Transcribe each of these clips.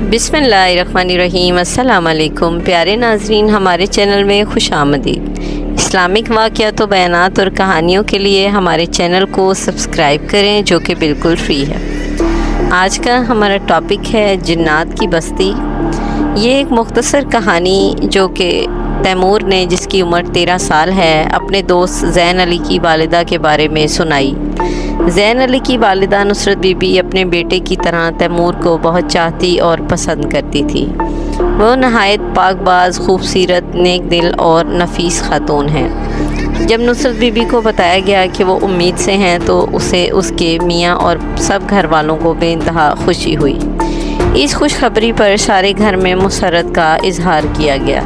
बिस्मिल्लाहिर्रहमानिर्रहीम। अस्सलाम वालेकुम प्यारे नाजरीन, हमारे चैनल में खुश आमदीद। इस्लामिक वाक़यात व बयानात और कहानियों के लिए हमारे चैनल को सब्सक्राइब करें, जो कि बिल्कुल फ़्री है। आज का हमारा टॉपिक है जिन्नात की बस्ती। ये एक मुख्तसर कहानी जो कि तैमूर ने, जिसकी उम्र 13 साल है, अपने दोस्त ज़ैन अली की वालिदा के बारे में सुनाई। ज़ैन अली की वालिदा नुसरत बीबी अपने बेटे की तरह तैमूर को बहुत चाहती और पसंद करती थी। वो नहायत पाकबाज, खूबसूरत, नेक दिल और नफीस खातून है। जब नुसरत बीबी को बताया गया कि वो उम्मीद से हैं, तो उसे, उसके मियाँ और सब घर वालों को बेइंतहा खुशी हुई। इस खुशखबरी पर सारे घर में मुसरत का इजहार किया गया।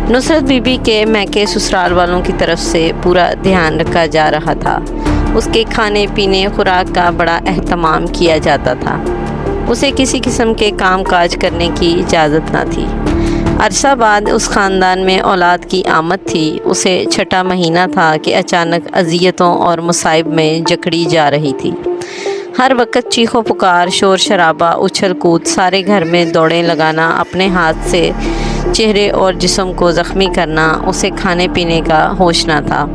नुसरत बीबी के मैके ससुराल वालों की तरफ से पूरा ध्यान रखा जा रहा था। उसके खाने पीने, खुराक का बड़ा एहतमाम किया जाता था। उसे किसी किस्म के काम काज करने की इजाज़त न थी। अरसा बाद उस ख़ानदान में औलाद की आमद थी। उसे छठा महीना था कि अचानक अज़ियतों और मुसाइब में जकड़ी जा रही थी। हर वक्त चीखो पुकार, शोर शराबा, उछल कूद, सारे घर में दौड़ें लगाना, अपने हाथ से चेहरे और जिस्म को ज़ख्मी करना, उसे खाने पीने का होश न था।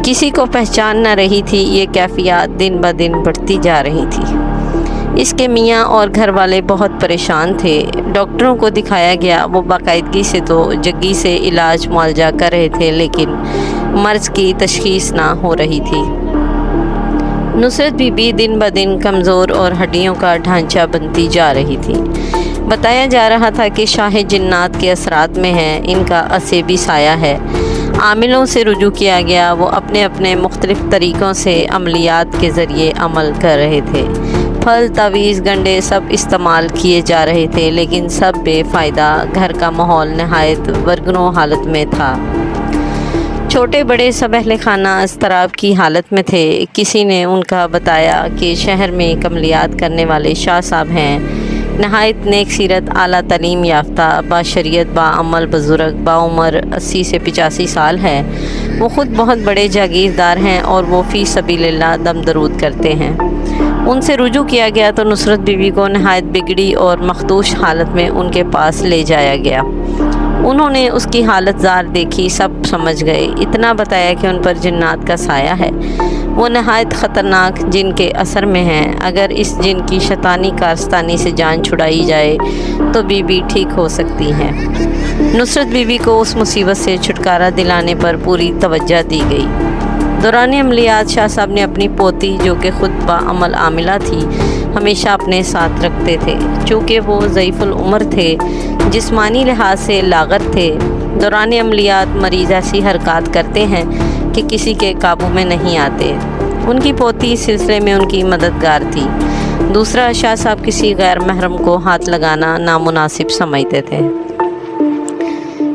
किसी को पहचान न रही थी। ये कैफियत दिन ब दिन बढ़ती जा रही थी। इसके मियाँ और घर वाले बहुत परेशान थे। डॉक्टरों को दिखाया गया। वो बाकायदगी से तो जग्गी से इलाज मुआवजा कर रहे थे, लेकिन मर्ज़ की तशख़ीस ना हो रही थी। नुसरत बीबी दिन ब दिन कमज़ोर और हड्डियों का ढांचा बनती जा रही थी। बताया जा रहा था कि शाह जिन्नात के असरात में है, इनका असेबी साया है। आमिलों से रुजू किया गया। वो अपने अपने मुख्तलिफ़ तरीक़ों से अमलियात के ज़रिए अमल कर रहे थे। फल, तावीज़, गंडे सब इस्तेमाल किए जा रहे थे, लेकिन सब बेफ़ायदा। घर का माहौल नहायत वरगनो हालत में था। छोटे बड़े सब अहले खाना इज़्तिराब की हालत में थे। किसी ने उनका बताया कि शहर में कमलियात करने वाले शाह साहब हैं, नहायत नेक सीरत, आला तालीम याफ्ता, बाशरियत, बाअमल बुज़ुर्ग, बाउमर 80 से 85 साल है। वो ख़ुद बहुत बड़े जागीरदार हैं और वो फ़ी सबीलिल्लाह दम दरूद करते हैं। उनसे रुजू किया गया तो नुसरत बीबी को नहायत बिगड़ी और मखदूश हालत में उनके पास ले जाया गया। उन्होंने उसकी हालत ज़ार देखी, सब समझ गए। इतना बताया कि उन पर जिन्नात का साया है। वो नहायत ख़तरनाक जिन के असर में हैं। अगर इस जिन की शैतानी कारस्तानी से जान छुड़ाई जाए तो बीबी ठीक हो सकती है। नुसरत बीबी को उस मुसीबत से छुटकारा दिलाने पर पूरी तवज्जो दी गई। दौरान अमलियात शाह साहब ने अपनी पोती, जो कि ख़ुद बाअमल आमिला थी, हमेशा अपने साथ रखते थे। चूँकि वो ज़ईफ़ुल उम्र थे, जिस्मानी लिहाज से लागत थे। दौरान अमलियात मरीज़ ऐसी हरकत करते हैं कि किसी के काबू में नहीं आते। उनकी पोती इस सिलसिले में उनकी मददगार थी। दूसरा, शाह साहब किसी गैर महरम को हाथ लगाना नामुनासिब समझते थे।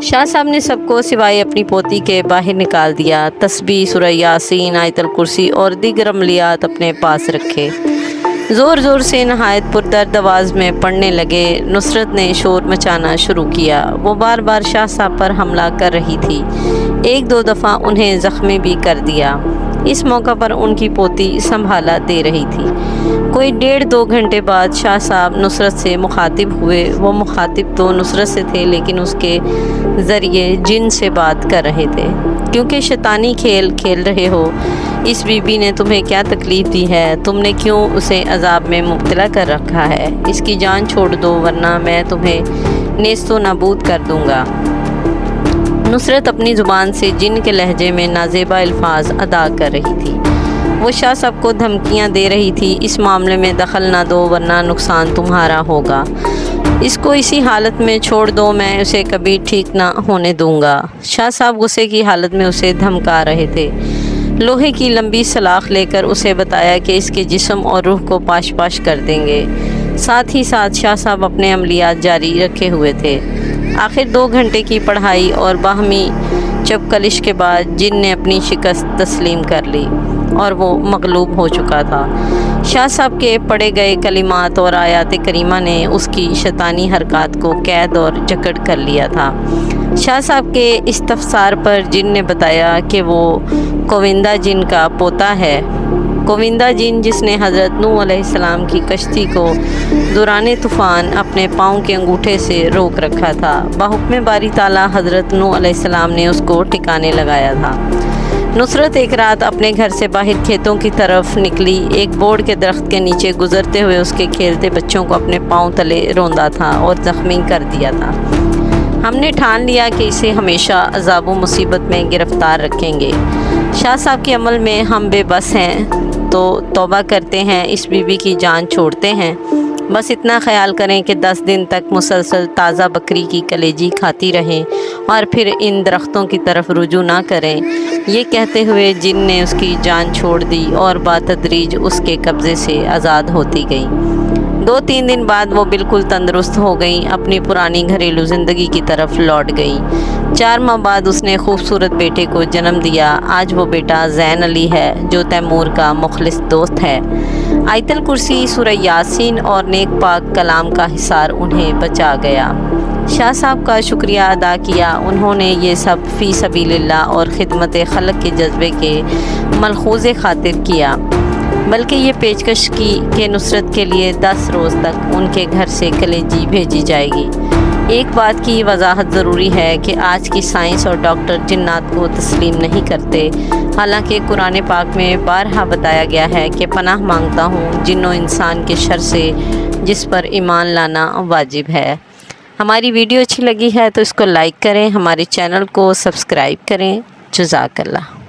शाह साहब ने सबको सिवाय अपनी पोती के बाहर निकाल दिया। तस्बीह, सूरह यासीन, आयतुल कुर्सी और दीगर अमलियात अपने पास रखे। ज़ोर ज़ोर से नहायत पुरदर्द आवाज़ में पढ़ने लगे। नुसरत ने शोर मचाना शुरू किया। वो बार बार शाह साहब पर हमला कर रही थी। एक दो दफ़ा उन्हें ज़ख्मी भी कर दिया। इस मौका पर उनकी पोती संभाला दे रही थी। कोई 1.5-2 घंटे बाद शाह साहब नुसरत से मुखातिब हुए। वो मुखातिब तो नुसरत से थे, लेकिन उसके ज़रिए जिन से बात कर रहे थे। क्योंकि शैतानी खेल खेल रहे हो, इस बीबी ने तुम्हें क्या तकलीफ़ दी है? तुमने क्यों उसे अजाब में मुब्तला कर रखा है? इसकी जान छोड़ दो, वरना मैं तुम्हें नेस्तो नाबूद कर दूँगा। नुसरत अपनी ज़ुबान से जिन के लहजे में नाज़ेबा अल्फाज अदा कर रही थी। वो शाह साहब को धमकियां दे रही थी, इस मामले में दखल ना दो, वरना नुकसान तुम्हारा होगा। इसको इसी हालत में छोड़ दो, मैं उसे कभी ठीक ना होने दूंगा। शाह साहब गुस्से की हालत में उसे धमका रहे थे। लोहे की लंबी सलाख लेकर उसे बताया कि इसके जिस्म और रूह को पाश पाश कर देंगे। साथ ही साथ शाह साहब अपने अमलियात जारी रखे हुए थे। आखिर 2 घंटे की पढ़ाई और बाहमी चपकलिश के बाद जिन ने अपनी शिकस्त तस्लीम कर ली और वो मगलूब हो चुका था। शाह साहब के पढ़े गए कलिमात और आयात करीमा ने उसकी शैतानी हरकत को कैद और जकड़ कर लिया था। शाह साहब के इस्तफसार पर जिन ने बताया कि वो गोविंदा जिन का पोता है। गोविंदा जिन जिसने हज़रत नूह अलैहिस्सलाम की कश्ती को दौरान तूफ़ान अपने पाँव के अंगूठे से रोक रखा था, बाहुक्म बारी ताला हज़रत नूह अलैहिस्सलाम ने उसको ठिकाने लगाया था। नुसरत एक रात अपने घर से बाहर खेतों की तरफ निकली। एक बोर्ड के दरख्त के नीचे गुजरते हुए उसके खेलते बच्चों को अपने पाँव तले रौंदा था और ज़ख्मी कर दिया था। हमने ठान लिया कि इसे हमेशा अज़ाब व मुसीबत में गिरफ़्तार रखेंगे। शाह साहब के अमल में हम बेबस हैं तो तौबा करते हैं, इस बीबी की जान छोड़ते हैं। बस इतना ख्याल करें कि 10 दिन तक मुसलसल ताज़ा बकरी की कलेजी खाती रहें और फिर इन दरख्तों की तरफ रुजू ना करें। ये कहते हुए जिन ने उसकी जान छोड़ दी और बातदरीज उसके कब्ज़े से आज़ाद होती गई। 2-3 दिन बाद वो बिल्कुल तंदुरुस्त हो गई, अपनी पुरानी घरेलू ज़िंदगी की तरफ लौट गई। 4 माह बाद उसने खूबसूरत बेटे को जन्म दिया। आज वो बेटा ज़ैन अली है जो तैमूर का मुखलिस दोस्त है। आयतल कुर्सी, सूरह यासीन और नेक पाक कलाम का हिसार उन्हें बचा गया। शाह साहब का शुक्रिया अदा किया। उन्होंने ये सब फ़ी सबीलिल्लाह और खिदमत खल्क़ के जज्बे के मलखूज़े खातिर किया, बल्कि ये पेशकश की कि नुसरत के लिए 10 रोज़ तक उनके घर से कलेजी भेजी जाएगी। एक बात की वजाहत ज़रूरी है कि आज की साइंस और डॉक्टर जिन्नात को तस्लीम नहीं करते। हालांकि कुरान पाक में बारहा बताया गया है कि पनाह मांगता हूँ जिन्नो इंसान के शर से जिस पर ईमान लाना वाजिब है। हमारी वीडियो अच्छी लगी है तो इसको लाइक करें, हमारे चैनल को सब्सक्राइब करें। जज़ाकल्लाह।